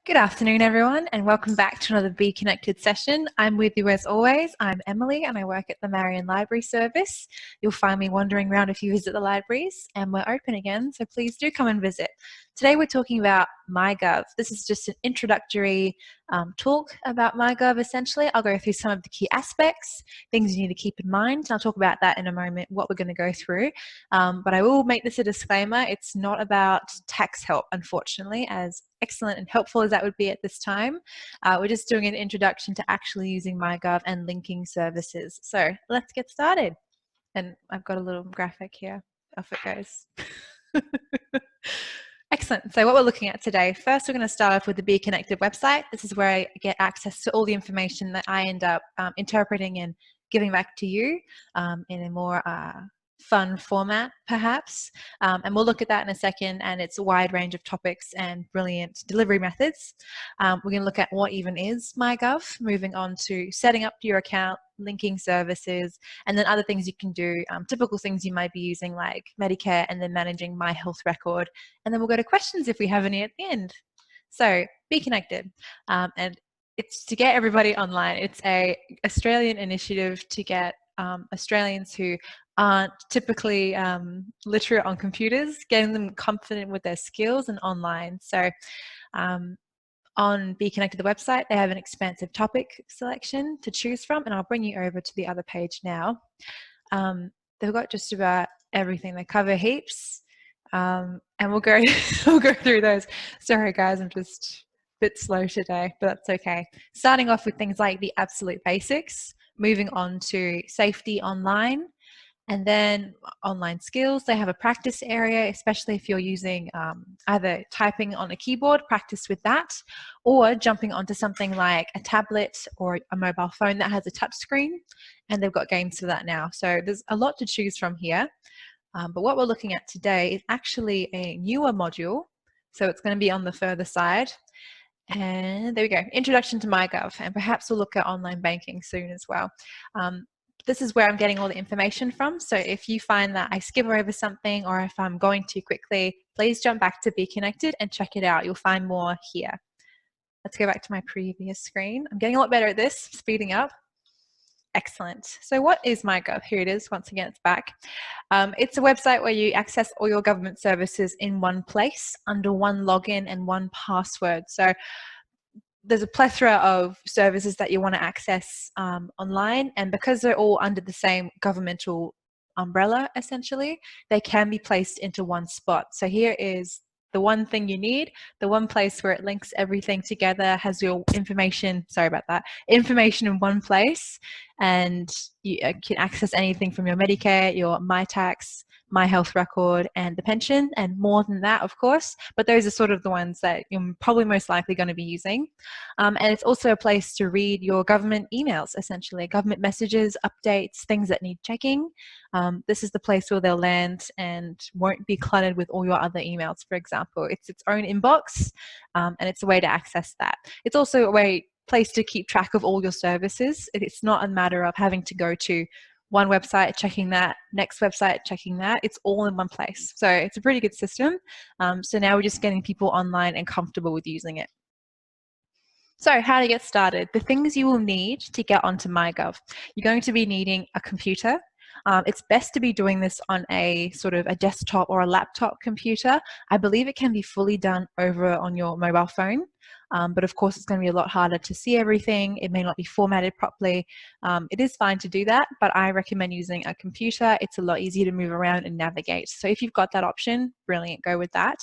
Good afternoon, everyone, and welcome back to another Be Connected session. I'm with you as always. I'm Emily, and I work at the Marion Library Service. You'll find me wandering around if you visit the libraries, and we're open again, so please do come and visit. Today we're talking about myGov. This is just an introductory talk about myGov, essentially. I'll go through some of the key aspects, things you need to keep in mind, and I'll talk about that in a moment, what we're going to go through. But I will make this a disclaimer. It's not about tax help, unfortunately, as excellent and helpful as that would be at this time. We're just doing an introduction to actually using myGov and linking services. So let's get started. And I've got a little graphic here. Off it goes. Excellent. So what we're looking at today, first we're going to start off with the Be Connected website. This is where I get access to all the information that I end up interpreting and giving back to you in a more fun format, perhaps. And we'll look at that in a second, and it's a wide range of topics and brilliant delivery methods. We're going to look at what even is myGov, moving on to setting up your account, linking services, and then other things you can do, typical things you might be using like Medicare, and then managing my health record. And then we'll go to questions if we have any at the end. So Be Connected. And it's to get everybody online. It's a Australian initiative to get Australians who aren't typically literate on computers, getting them confident with their skills and online. So on Be Connected, the website, they have an expansive topic selection to choose from, and I'll bring you over to the other page now. They've got just about everything. They cover heaps, and we'll go through those. Sorry guys, I'm just a bit slow today, but that's okay. Starting off with things like the absolute basics, moving on to safety online, and then online skills. They have a practice area, especially if you're using either typing on a keyboard, practice with that, or jumping onto something like a tablet or a mobile phone that has a touch screen, and they've got games for that now. So there's a lot to choose from here. But what we're looking at today is actually a newer module. So it's going to be on the further side. And there we go, Introduction to myGov, and perhaps we'll look at online banking soon as well. This is where I'm getting all the information from. So if you find that I skip over something, or if I'm going too quickly, please jump back to Be Connected and check it out. You'll find more here. Let's go back to my previous screen. I'm getting a lot better at this, speeding up. Excellent. So what is myGov? Here it is. Once again, it's back. It's a website where you access all your government services in one place under one login and one password. So there's a plethora of services that you want to access online, and because they're all under the same governmental umbrella, essentially, they can be placed into one spot. So here is the one thing you need, the one place where it links everything together, has your information, sorry about that, information in one place, and you can access anything from your Medicare, your MyTax, my health record, and the pension, and more than that, of course, but those are sort of the ones that you're probably most likely going to be using. And it's also a place to read your government emails, essentially, government messages, updates, things that need checking. This is the place where they'll land and won't be cluttered with all your other emails, for example. It's its own inbox, and it's a way to access that. It's also a place to keep track of all your services. It's not a matter of having to go to one website, checking that, next website, checking that. It's all in one place. So it's a pretty good system. So now we're just getting people online and comfortable with using it. So how to get started. The things you will need to get onto myGov. You're going to be needing a computer. It's best to be doing this on a sort of a desktop or a laptop computer. I believe it can be fully done over on your mobile phone. But of course, it's going to be a lot harder to see everything. It may not be formatted properly. It is fine to do that, but I recommend using a computer. It's a lot easier to move around and navigate. So if you've got that option, brilliant, go with that.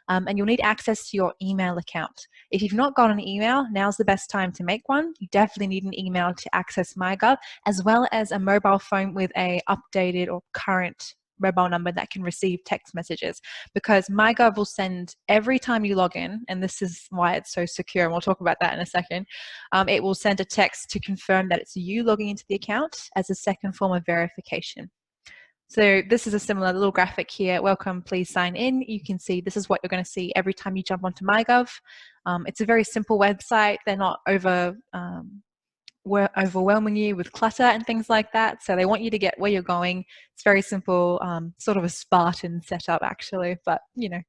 And you'll need access to your email account. If you've not got an email, now's the best time to make one. You definitely need an email to access myGov, as well as a mobile phone with a updated or current mobile number that can receive text messages, because myGov will send every time you log in, and this is why it's so secure, and we'll talk about that in a second. It will send a text to confirm that it's you logging into the account as a second form of verification. So this is a similar little graphic here. Welcome, please sign in. You can see this is what you're going to see every time you jump onto myGov. It's a very simple website. They're not overwhelming you with clutter and things like that. So they want you to get where you're going. It's very simple, sort of a Spartan setup actually, but you know,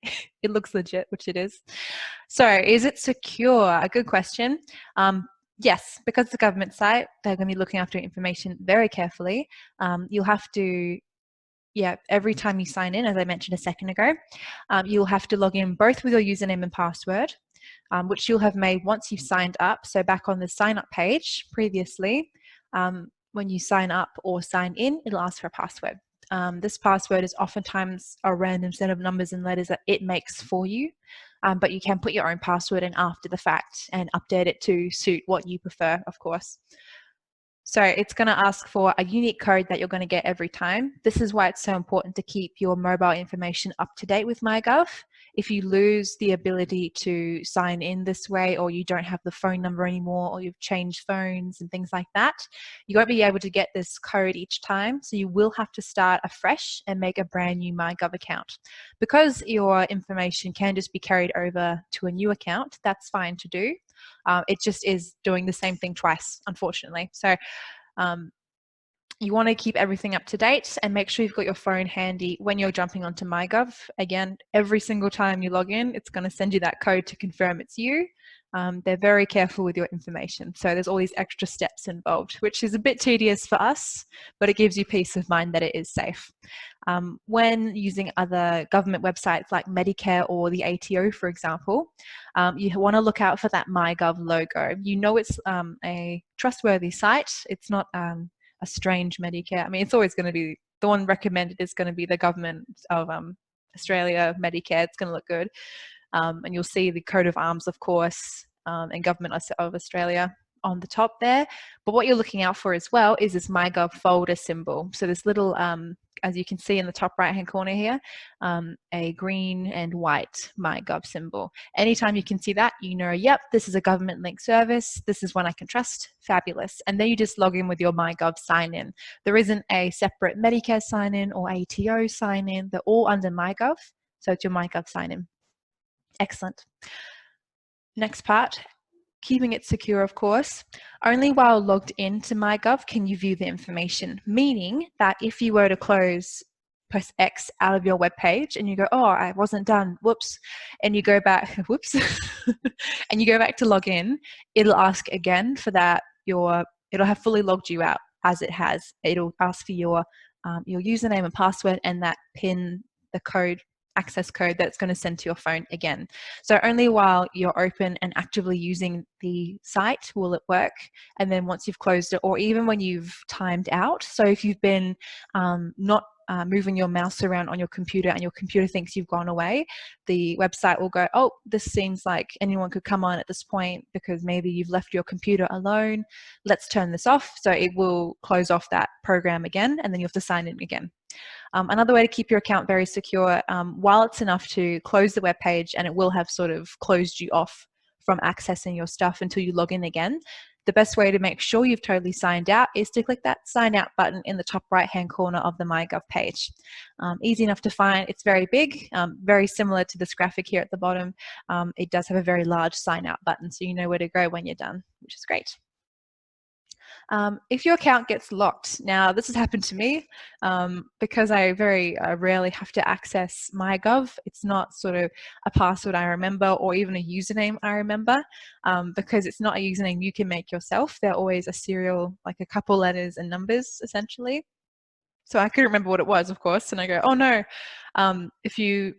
It looks legit, which it is. So is it secure? A good question. Yes, because it's a government site, they're going to be looking after information very carefully. You'll have to, yeah, every time you sign in, as I mentioned a second ago, you'll have to log in both with your username and password, which you'll have made once you've signed up. So back on the sign up page previously, when you sign up or sign in, it'll ask for a password. This password is oftentimes a random set of numbers and letters that it makes for you, but you can put your own password in after the fact and update it to suit what you prefer, of course. So it's going to ask for a unique code that you're going to get every time. This is why it's so important to keep your mobile information up to date with myGov. If you lose the ability to sign in this way, or you don't have the phone number anymore, or you've changed phones and things like that, you won't be able to get this code each time. So you will have to start afresh and make a brand new myGov account. Because your information can just be carried over to a new account, that's fine to do. It just is doing the same thing twice, unfortunately. So you want to keep everything up to date and make sure you've got your phone handy when you're jumping onto myGov. Again, every single time you log in, it's going to send you that code to confirm it's you. They're very careful with your information. So there's all these extra steps involved, which is a bit tedious for us, but it gives you peace of mind that it is safe. When using other government websites like Medicare or the ATO, for example, you want to look out for that myGov logo. You know it's a trustworthy site. It's not a strange Medicare. I mean, it's always going to be, the one recommended is going to be the government of Australia Medicare. It's going to look good. And you'll see the coat of arms, of course, and government of Australia on the top there. But what you're looking out for as well is this myGov folder symbol. So this little, as you can see in the top right hand corner here, a green and white myGov symbol. Anytime you can see that, you know, yep, this is a government linked service. This is one I can trust. Fabulous. And then you just log in with your myGov sign in. There isn't a separate Medicare sign in or ATO sign in. They're all under myGov. So it's your myGov sign in. Excellent. Next part, keeping it secure, of course. Only while logged into myGov can you view the information, meaning that if you were to press X out of your web page and you go, oh, I wasn't done, whoops, and you go back, whoops, and you go back to log in, it'll ask again for that, it'll have fully logged you out as it has. It'll ask for your username and password and that PIN, the code, access code that's going to send to your phone again. So only while you're open and actively using the site will it work. And then once you've closed it, or even when you've timed out. So if you've been not moving your mouse around on your computer and your computer thinks you've gone away, the website will go, oh, this seems like anyone could come on at this point because maybe you've left your computer alone. Let's turn this off. So it will close off that program again, and then you have to sign in again. Another way to keep your account very secure, while it's enough to close the web page and it will have sort of closed you off from accessing your stuff until you log in again, the best way to make sure you've totally signed out is to click that sign out button in the top right hand corner of the myGov page. Easy enough to find. It's very big, very similar to this graphic here at the bottom. It does have a very large sign out button, so you know where to go when you're done, which is great. If your account gets locked, now this has happened to me because I very rarely have to access myGov. It's not sort of a password I remember or even a username I remember because it's not a username you can make yourself. They're always a serial, like a couple letters and numbers essentially. So I couldn't remember what it was, of course, and I go, oh no. If you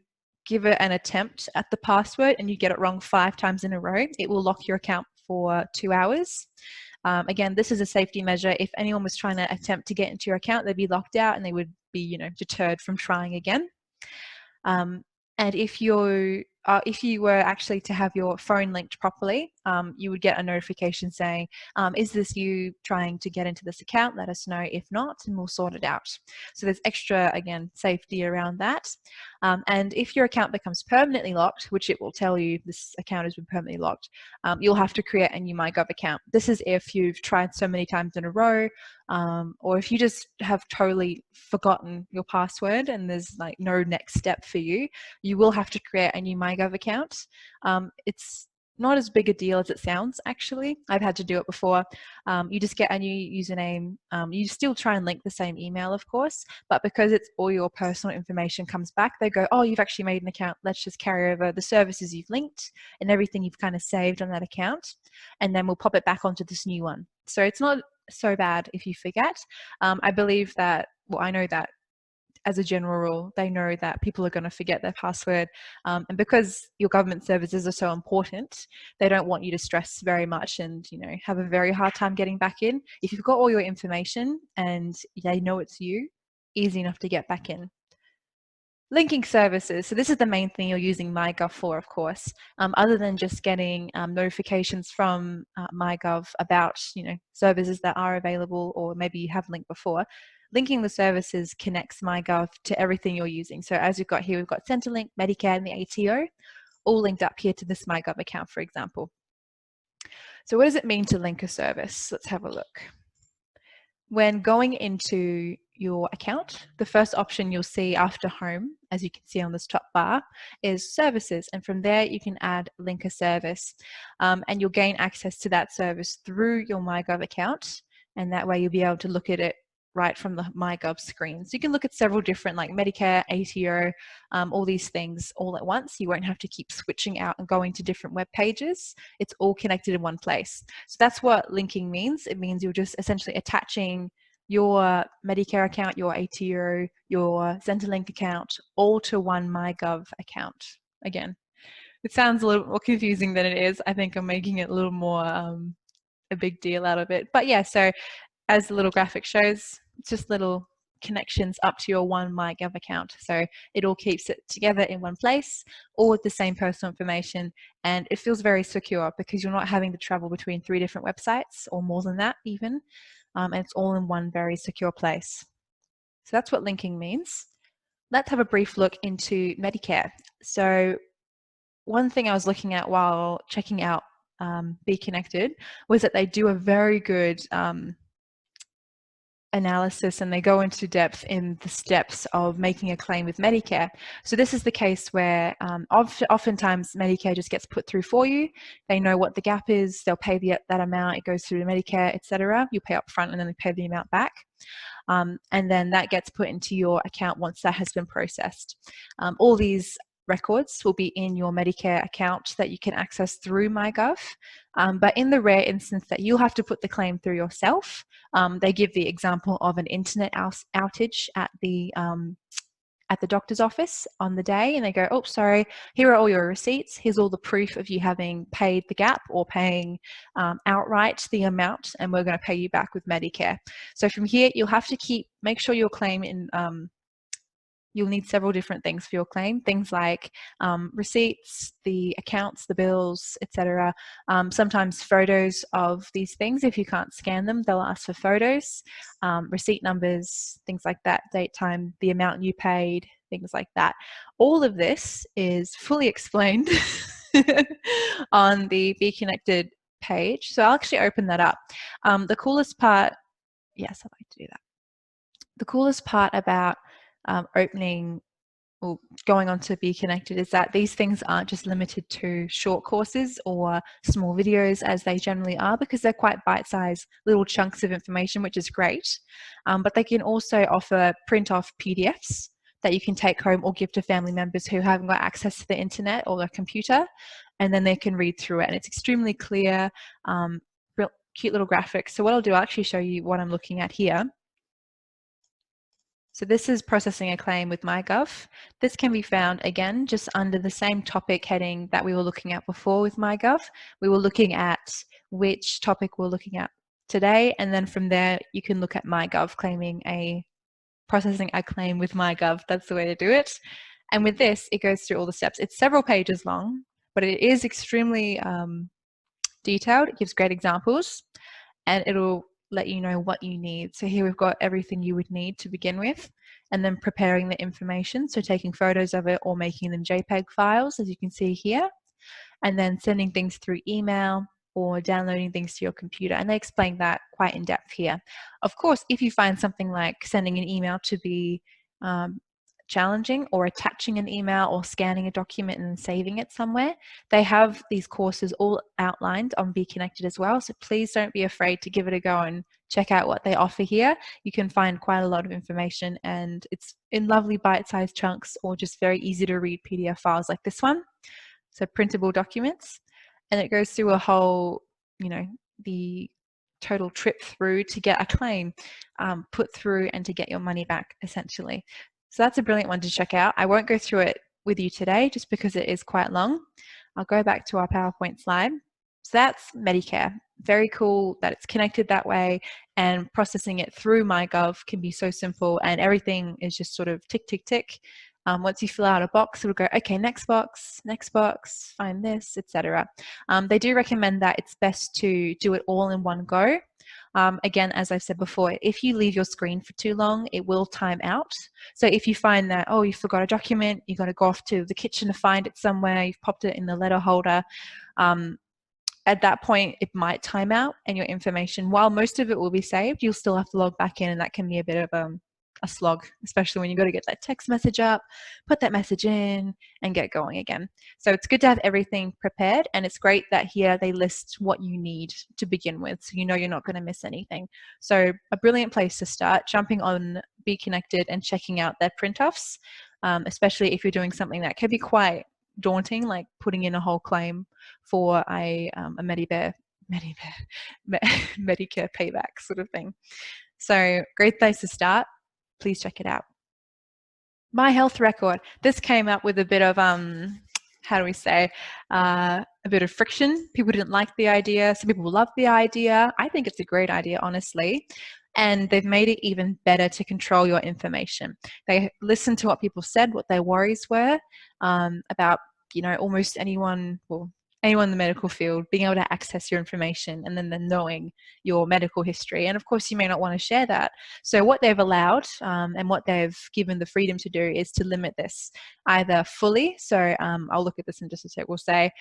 give it an attempt at the password and you get it wrong 5 times in a row, it will lock your account for 2 hours. Again, this is a safety measure. If anyone was trying to attempt to get into your account, they'd be locked out and they would be, deterred from trying again. And if you were actually to have your phone linked properly, you would get a notification saying, is this you trying to get into this account? Let us know. If not, and we'll sort it out. So there's extra, again, safety around that. And if your account becomes permanently locked, which it will tell you this account has been permanently locked, you'll have to create a new myGov account. This is if you've tried so many times in a row, or if you just have totally forgotten your password and there's like no next step for you, you will have to create a new myGov account. It's not as big a deal as it sounds, actually. I've had to do it before. You just get a new username. You still try and link the same email, of course, but because it's all your personal information comes back, they go, oh, you've actually made an account. Let's just carry over the services you've linked and everything you've kind of saved on that account, and then we'll pop it back onto this new one. So it's not so bad if you forget. I believe that, well, I know that as a general rule, they know that people are going to forget their password. And because your government services are so important, they don't want you to stress very much and, have a very hard time getting back in. If you've got all your information and they know it's you, easy enough to get back in. Linking services. So this is the main thing you're using myGov for, of course, other than just getting notifications from myGov about, services that are available, or maybe you have linked before. Linking the services connects myGov to everything you're using. So as you've got here, we've got Centrelink, Medicare, and the ATO, all linked up here to this myGov account, for example. So what does it mean to link a service? Let's have a look. When going into your account, the first option you'll see after home, as you can see on this top bar, is services. And from there, you can add link a service, and you'll gain access to that service through your myGov account. And that way you'll be able to look at it right from the myGov screen. So you can look at several different, like Medicare, ATO, all these things all at once. You won't have to keep switching out and going to different web pages. It's all connected in one place. So that's what linking means. It means you're just essentially attaching your Medicare account, your ATO, your Centrelink account, all to one myGov account. Again, it sounds a little more confusing than it is. I think I'm making it a little more a big deal out of it. But yeah, so as the little graphic shows, it's just little connections up to your one myGov account. So it all keeps it together in one place, all with the same personal information, and it feels very secure because you're not having to travel between 3 different websites or more than that even, and it's all in one very secure place. So that's what linking means. Let's have a brief look into Medicare. So one thing I was looking at while checking out Be Connected was that they do a very good analysis, and they go into depth in the steps of making a claim with Medicare. So this is the case where oftentimes Medicare just gets put through for you. They know what the gap is, they'll pay that amount, it goes through to Medicare, etc. You pay up front and then they pay the amount back. And then that gets put into your account once that has been processed. All these records will be in your Medicare account that you can access through myGov. But in the rare instance that you'll have to put the claim through yourself, they give the example of an internet outage at the doctor's office on the day, and they go, oh, sorry, here are all your receipts. Here's all the proof of you having paid the gap or paying outright the amount, and we're going to pay you back with Medicare. So from here, you'll have to make sure your claim in you'll need several different things for your claim, things like receipts, the accounts, the bills, etc. Sometimes photos of these things. If you can't scan them, they'll ask for photos, receipt numbers, things like that, date, time, the amount you paid, things like that. All of this is fully explained on the Be Connected page. So I'll actually open that up. The coolest part, yes, I'd like to do that. The coolest part about opening or going on to Be Connected is that these things aren't just limited to short courses or small videos as they generally are, because they're quite bite-sized little chunks of information, which is great. But they can also offer print-off PDFs that you can take home or give to family members who haven't got access to the internet or their computer, and then they can read through it. And it's extremely clear, real cute little graphics. So what I'll do, I'll actually show you what I'm looking at here. So this is processing a claim with myGov. This can be found again just under the same topic heading that we were looking at before with myGov. We were looking at which topic we're looking at today, and then from there you can look at myGov processing a claim with myGov. That's the way to do it. And with this, it goes through all the steps. It's several pages long, but it is extremely detailed. It gives great examples, and it'll let you know what you need. So here we've got everything you would need to begin with, and then preparing the information. So taking photos of it or making them JPEG files, as you can see here, and then sending things through email or downloading things to your computer. And they explain that quite in depth here. Of course, if you find something like sending an email to challenging, or attaching an email or scanning a document and saving it somewhere, they have these courses all outlined on Be Connected as well. So please don't be afraid to give it a go and check out what they offer here. You can find quite a lot of information, and it's in lovely bite-sized chunks or just very easy to read PDF files like this one. So printable documents, and it goes through a whole, the total trip through to get a claim put through and to get your money back, essentially. So that's a brilliant one to check out. I won't go through it with you today just because it is quite long. I'll go back to our PowerPoint slide. So that's Medicare. Very cool that it's connected that way, and processing it through myGov can be so simple, and everything is just sort of tick, tick, tick. Once you fill out a box, it'll go, okay, next box, find this, etc. They do recommend that it's best to do it all in one go. Again, as I've said before, if you leave your screen for too long, it will time out. So if you find that, oh, you forgot a document, you've got to go off to the kitchen to find it somewhere, you've popped it in the letter holder, at that point, it might time out, and your information, while most of it will be saved, you'll still have to log back in, and that can be a bit of a slog, especially when you've got to get that text message up, put that message in, and get going again. So it's good to have everything prepared, and it's great that here they list what you need to begin with, so you know you're not going to miss anything. So a brilliant place to start, jumping on Be Connected and checking out their print-offs, especially if you're doing something that can be quite daunting, like putting in a whole claim for a Medicare payback sort of thing. So great place to start. Please check it out. My Health Record. This came up with a bit of how do we say, a bit of friction. People didn't like the idea. Some people love the idea. I think it's a great idea, honestly. And they've made it even better to control your information. They listened to what people said, what their worries were about, almost anyone, well, anyone in the medical field being able to access your information, and then knowing your medical history. And of course, you may not want to share that. So what they've allowed and what they've given the freedom to do is to limit this either fully. So I'll look at this in just a sec. We'll say,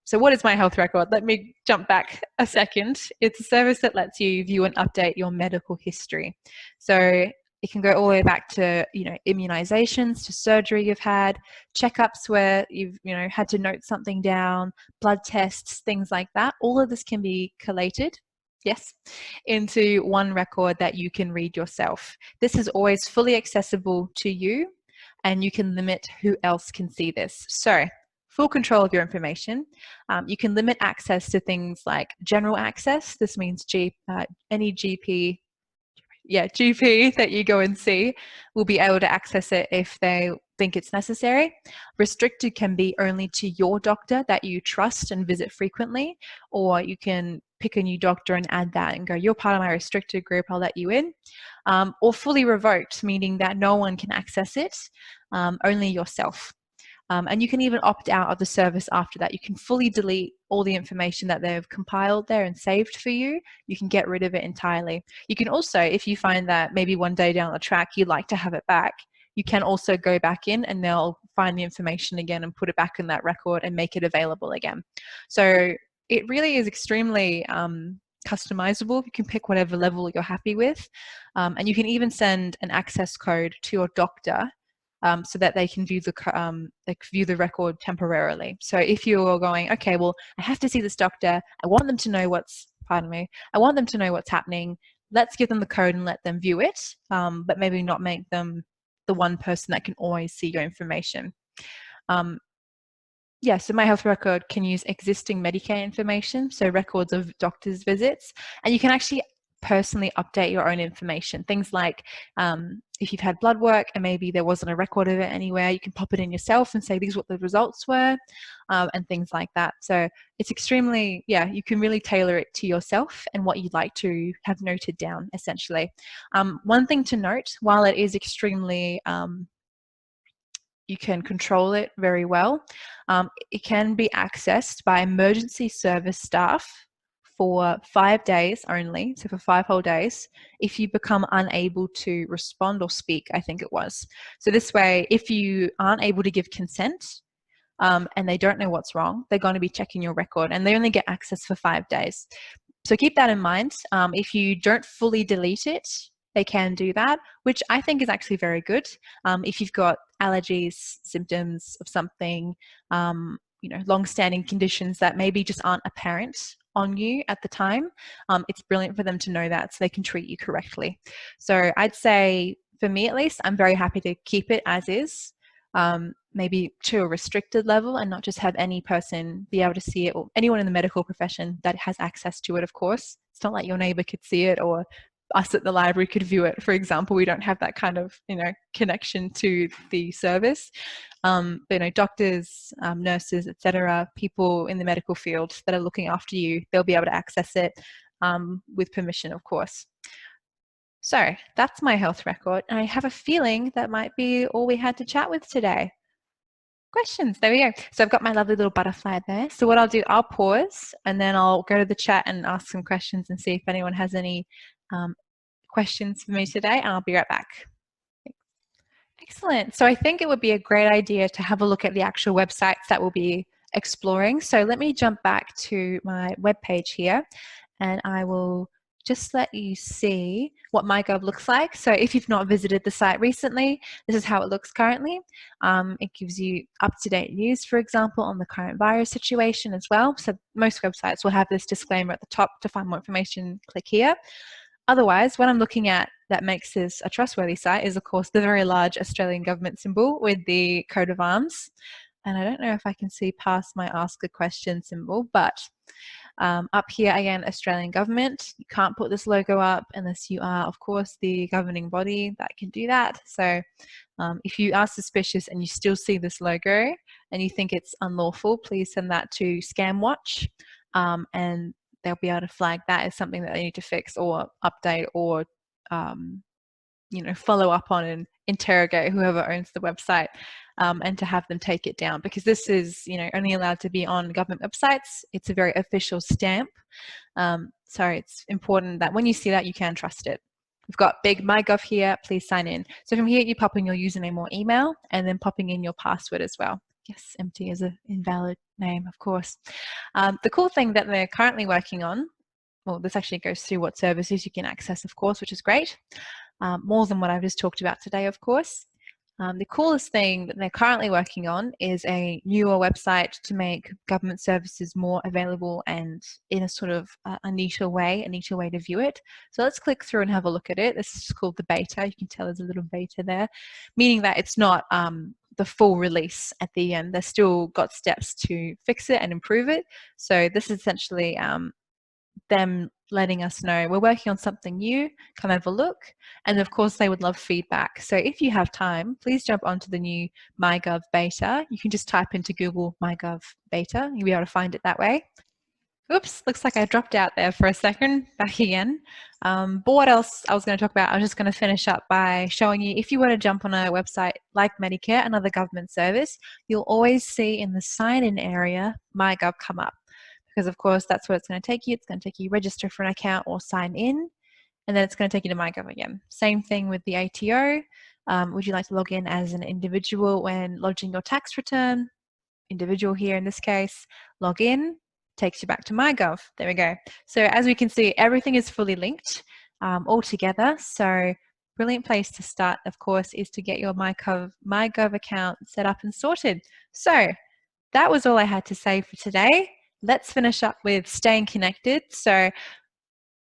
so what is My Health Record? Let me jump back a second. It's a service that lets you view and update your medical history. So it can go all the way back to, immunizations, to surgery you've had, checkups where you've, had to note something down, blood tests, things like that. All of this can be collated, yes, into one record that you can read yourself. This is always fully accessible to you, and you can limit who else can see this. So full control of your information. You can limit access to things like general access. This means any GP that you go and see will be able to access it if they think it's necessary. Restricted can be only to your doctor that you trust and visit frequently, or you can pick a new doctor and add that and go, you're part of my restricted group, I'll let you in. Or fully revoked, meaning that no one can access it, only yourself. And you can even opt out of the service after that. You can fully delete all the information that they've compiled there and saved for you. You can get rid of it entirely. You can also, if you find that maybe one day down the track you'd like to have it back, you can also go back in and they'll find the information again and put it back in that record and make it available again. So it really is extremely customizable. You can pick whatever level you're happy with. And you can even send an access code to your doctor so that they can view the record temporarily. So if you're going, okay, well, I have to see this doctor. I want them to know what's happening. Let's give them the code and let them view it, but maybe not make them the one person that can always see your information. So My Health Record can use existing Medicare information, so records of doctors' visits, and you can actually personally update your own information. Things like if you've had blood work and maybe there wasn't a record of it anywhere, you can pop it in yourself and say these are what the results were, and things like that. So it's extremely, you can really tailor it to yourself and what you'd like to have noted down, essentially. One thing to note, while it is extremely you can control it very well, it can be accessed by emergency service staff for 5 days only, so for 5 whole days, if you become unable to respond or speak, I think it was. So this way, if you aren't able to give consent and they don't know what's wrong, they're going to be checking your record, and they only get access for 5 days. So keep that in mind. If you don't fully delete it, they can do that, which I think is actually very good. If you've got allergies, symptoms of something, long-standing conditions that maybe just aren't apparent on you at the time, it's brilliant for them to know that so they can treat you correctly. So I'd say, for me at least, I'm very happy to keep it as is, maybe to a restricted level, and not just have any person be able to see it, or anyone in the medical profession that has access to it, of course. It's not like your neighbor could see it, or us at the library could view it, for example. We don't have that kind of connection to the service. But doctors, nurses, etc., people in the medical field that are looking after you, they'll be able to access it with permission, of course. So that's my health record. And I have a feeling that might be all we had to chat with today. Questions, there we go. So I've got my lovely little butterfly there. So what I'll do, I'll pause and then I'll go to the chat and ask some questions and see if anyone has any questions for me today, and I'll be right back. Excellent. So I think it would be a great idea to have a look at the actual websites that we'll be exploring. So let me jump back to my webpage here, and I will just let you see what myGov looks like. So if you've not visited the site recently, this is how it looks currently. It gives you up-to-date news, for example, on the current virus situation as well. So most websites will have this disclaimer at the top. To find more information, click here. Otherwise, what I'm looking at that makes this a trustworthy site is, of course, the very large Australian government symbol with the coat of arms. And I don't know if I can see past my ask a question symbol, but up here again, Australian government. You can't put this logo up unless you are, of course, the governing body that can do that. So if you are suspicious and you still see this logo and you think it's unlawful, please send that to ScamWatch, and they'll be able to flag that as something that they need to fix or update, or follow up on and interrogate whoever owns the website, and to have them take it down, because this is only allowed to be on government websites. It's a very official stamp, so it's important that when you see that, you can trust it. We've got big myGov here, please sign in. So from here you pop in your username or email, and then popping in your password as well. Yes, empty is an invalid name, of course. The cool thing that they're currently working on, well, this actually goes through what services you can access, of course, which is great. More than what I've just talked about today, of course. The coolest thing that they're currently working on is a newer website to make government services more available and in a sort of a neater way to view it. So let's click through and have a look at it. This is called the beta. You can tell there's a little beta there, meaning that it's not the full release at the end. They've still got steps to fix it and improve it. So this is essentially them letting us know we're working on something new, come have a look. And of course they would love feedback. So if you have time, please jump onto the new myGov beta. You can just type into Google myGov beta. You'll be able to find it that way. Oops, looks like I dropped out there for a second. Back again. But what else I was going to talk about, I was just going to finish up by showing you, if you were to jump on a website like Medicare, another government service, you'll always see in the sign-in area myGov come up. Because of course that's what it's going to take you. It's going to take you register for an account or sign in, and then it's going to take you to myGov again. Same thing with the ATO. Would you like to log in as an individual when lodging your tax return? Individual here in this case, log in, takes you back to myGov. There we go. So as we can see, everything is fully linked all together. So brilliant place to start, of course, is to get your myGov account set up and sorted. So that was all I had to say for today. Let's finish up with staying connected. So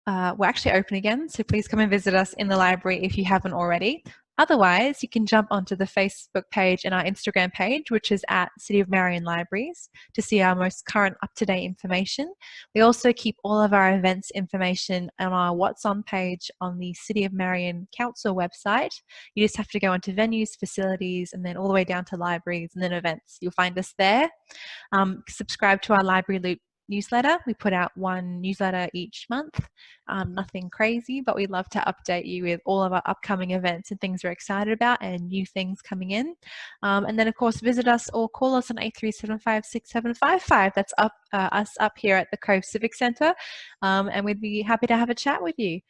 we're actually open again, so please come and visit us in the library if you haven't already. Otherwise, you can jump onto the Facebook page and our Instagram page, which is at City of Marion Libraries, to see our most current up-to-date information. We also keep all of our events information on our What's On page on the City of Marion Council website. You just have to go into venues, facilities, and then all the way down to libraries and then events. You'll find us there. Subscribe to our Library Loop newsletter. We put out one newsletter each month. Nothing crazy, but we'd love to update you with all of our upcoming events and things we're excited about and new things coming in. And then of course visit us or call us on 83756755. That's us up here at the Cove Civic Centre, and we'd be happy to have a chat with you.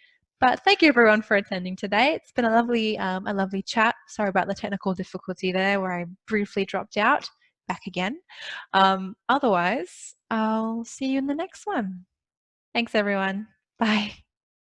But thank you everyone for attending today. It's been a lovely chat. Sorry about the technical difficulty there where I briefly dropped out. Back again. Otherwise, I'll see you in the next one. Thanks everyone. Bye.